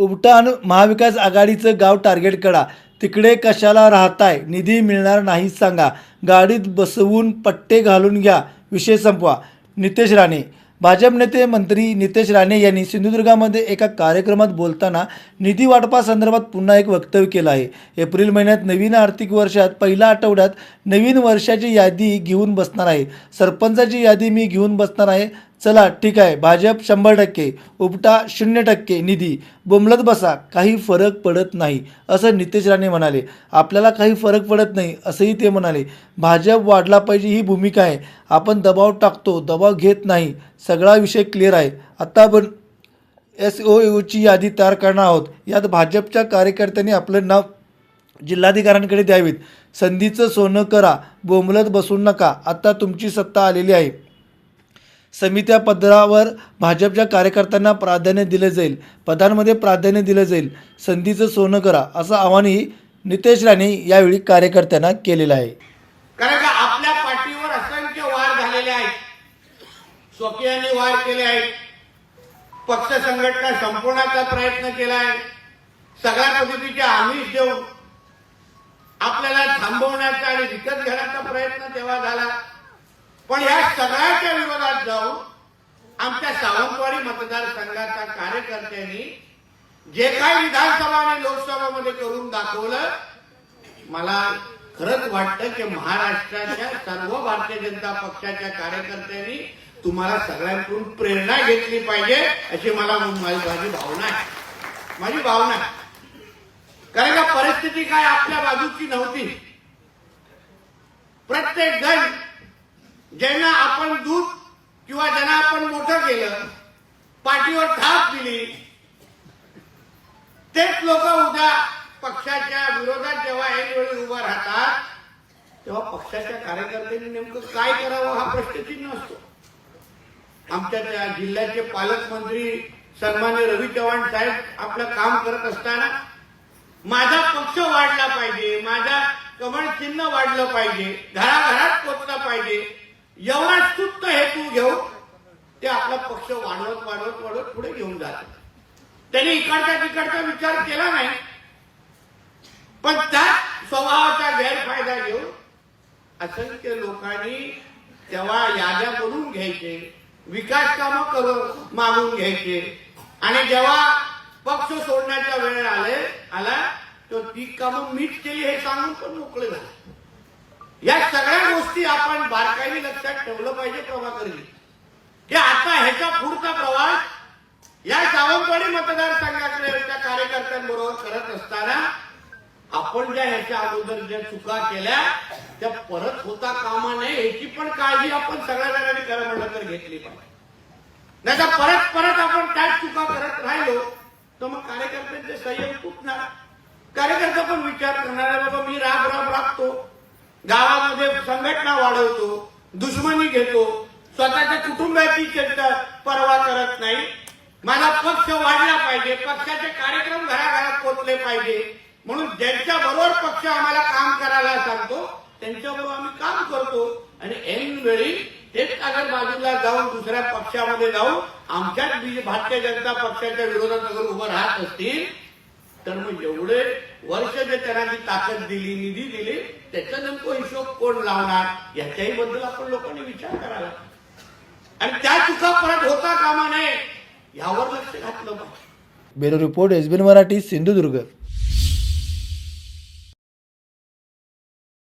उबटा आणि महाविकास आघाडीचं गाव टार्गेट करा. तिकडे कशाला राहताय? निधी मिळणार नाही सांगा. गाडीत बसवून पट्टे घालून घ्या. विषय संपवा. नितेश राणे. भाजप नेते मंत्री नितेश राणे यांनी सिंधुदुर्गामध्ये एका कार्यक्रमात बोलताना निधी वाटपासंदर्भात पुन्हा एक वक्तव्य केलं आहे. एप्रिल महिन्यात नवीन आर्थिक वर्षात पहिल्या आठवड्यात नवीन वर्षाची यादी घेऊन बसणार आहे. सरपंचाची यादी मी घेऊन बसणार आहे. चला ठीक आहे, भाजप 100%, उपटा 0% निधी, बोंबलत बसा, काही फरक पडत नाही असं नितेश राणे म्हणाले. आपल्याला काही फरक पडत नाही असंही ते म्हणाले. भाजप वाढला पाहिजे ही भूमिका आहे. आपण दबाव टाकतो, दबाव घेत नाही. सगळा विषय क्लिअर आहे. आता आपण SOUची यादी तयार करणार आहोत. यात भाजपच्या कार्यकर्त्यांनी आपलं नाव जिल्हाधिकाऱ्यांकडे द्यावीत. संधीचं सोनं करा, बोंबलत बसू नका. आता तुमची सत्ता आलेली आहे. समित्या पदावर भाजपच्या कार्यकर्त्यांना प्राधान्य दिलं जाईल. पदांमध्ये प्राधान्य दिलं जाईल. संधीचं सोनं करा असं आवाहनही नितेश राणे यावेळी कार्यकर्त्यांना केलेलं आहे. कारण का आपल्या पाठीवर असंख्य वार झालेले आहेत. स्वकीयांनी वार केले आहेत. पक्ष संघटना संपवण्याचा प्रयत्न केला आहे. सगळ्या पद्धतीचे आमिष देऊन आपल्याला थांबवण्याचा आणि विकत घेण्याचा प्रयत्न तेव्हा झाला. पण या सगळ्याच्या विरोधात जाऊन आमच्या सावंतवाडी मतदारसंघाच्या कार्यकर्त्यांनी जे काही विधानसभा आणि लोकसभामध्ये करून दाखवलं, मला खरंच वाटतं की महाराष्ट्राच्या सर्व भारतीय जनता पक्षाच्या कार्यकर्त्यांनी तुम्हाला सगळ्यांकडून प्रेरणा घेतली पाहिजे अशी मला माझी भावना आहे. माझी भावना आहे. कारण का परिस्थिती काय आपल्या बाजूची नव्हती. प्रत्येक जण ज्यांना आपण दूध किंवा ज्यांना आपण मोठं केलं, पाठीवर थाप दिली, तेच लोक उद्या पक्षाच्या विरोधात जेव्हा ऐनवेळी उभा राहतात तेव्हा पक्षाच्या कार्यकर्त्यांनी नेमकं काय करावं हा प्रश्नचिन्ह असतो. आमच्या त्या जिल्ह्याचे पालकमंत्री सन्मान्य रवी चव्हाण साहेब आपलं काम करत असताना माझा पक्ष वाढला पाहिजे, माझा कमळ चिन्ह वाढलं पाहिजे, घराघरात पोचलं पाहिजे, एवढा स्तुत्त हेतू घेऊन ते आपला पक्ष वाढवत वाढवत वाढवत पुढे घेऊन जातात. त्यांनी इकडचा तिकडचा विचार केला नाही. पण त्या स्वभावाचा गैरफायदा घेऊन असंख्य लोकांनी तेव्हा याद्या करून घ्यायचे, विकास कामं करून मागून घ्यायचे आणि जेव्हा पक्ष सोडण्याचा वेळ आला तर ती कामं मीच केली हे सांगून पण मोकळे झाले. या सगळ्या गोष्टी आपण बारकाईने लक्षात ठेवलं पाहिजे प्रभाकरजी, की आता ह्याचा पुढचा प्रवास या सावंतवाडी मतदारसंघातल्या त्या कार्यकर्त्यांबरोबर करत असताना आपण ज्या ह्याच्या अगोदर ज्या चुका केल्या त्या परत होता कामा नये याची पण काळजी आपण सगळ्या जणांनी खरं म्हटलं तर घेतली पाहिजे. नाही तर परत परत आपण त्याच चुका करत राहिलो तर मग कार्यकर्त्यांचे संयम तुटणार. कार्यकर्ता पण विचार करणार, बाबा मी राबतो, गावामध्ये संघटना वाढवतो, दुश्मनी घेतो, स्वतःच्या कुटुंबाची पर्वा करत नाही, माझा पक्ष वाढला पाहिजे, पक्षाचे कार्यक्रम घराघरात पोहोचले पाहिजे, म्हणून ज्यांच्या बरोबर पक्ष आम्हाला काम करायला सांगतो त्यांच्याबरोबर आम्ही काम करतो. आणि ऐन वेळी तेच अगर बाजूला जाऊन दुसऱ्या पक्षामध्ये जाऊन आमच्याच भारतीय जनता पक्षाच्या विरोधात अगर उभं राहत असतील तर मग एवढे वर्ष जे त्यांना ताकद दिली, निधी दिली, त्याचा नेमकं हिशोब कोण लावणार याच्याही बद्दल आपण लोकांनी विचार करावा आणि त्या चुका परत होता कामा नये यावर लक्ष घातलं पाहिजे. Bureau report SBN Marathi, Sindhudurg.